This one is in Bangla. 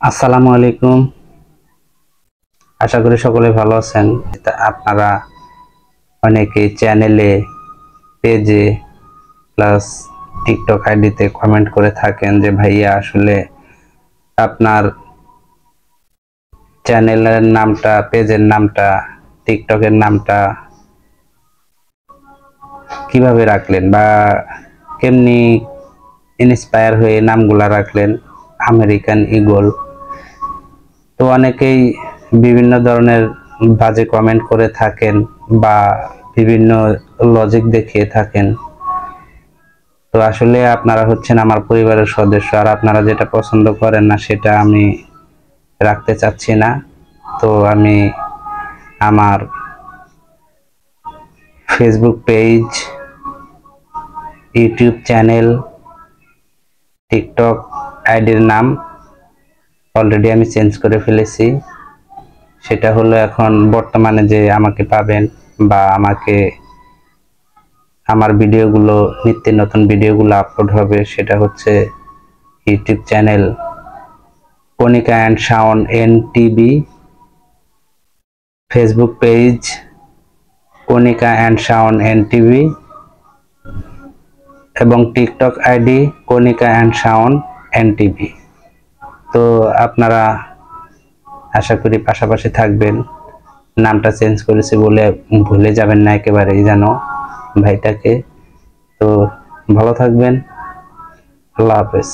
আসসালামু আলাইকুম। আশা করি সকলে ভালো আছেন। আপনারা অনেকে চ্যানেলে, পেজে প্লাস টিকটক আইডিতে কমেন্ট করে থাকেন যে ভাইয়া আসলে আপনার চ্যানেলের নামটা, পেজের নামটা, টিকটকের নামটা কিভাবে রাখলেন বা কেমনি ইন্সপায়ার হয়ে নামগুলা রাখলেন। American eagle. তো অনেকেই বিভিন্ন ধরনের বাজে কমেন্ট করে থাকেন বা বিভিন্ন লজিক দেখিয়ে থাকেন। তো আসলে আপনারা হচ্ছেন আমার পরিবারের সদস্য, আর আপনারা যেটা পছন্দ করেন না সেটা আমি রাখতে চাচ্ছি না। তো আমি আমার Facebook page, YouTube channel, TikTok আইডির নাম অলরেডি আমি চেঞ্জ করে ফেলেছি। সেটা হলো এখন বর্তমানে যে আমাকে পাবেন বা আমার ভিডিওগুলো, নিত্য নতুন ভিডিওগুলো আপলোড হবে, সেটা হচ্ছে YouTube channel Kanika and Shaon NTV, Facebook page Kanika and Shaon NTV এবং TikTok ID Kanika and Shaon NTV. তো আপনারা আশা করি পাশাপাশি থাকবেন। নামটা চেঞ্জ করেছি বলে ভুলে যাবেন না একেবারেই যেন ভাইটাকে। তো ভালো থাকবেন। আল্লাহ হাফেজ।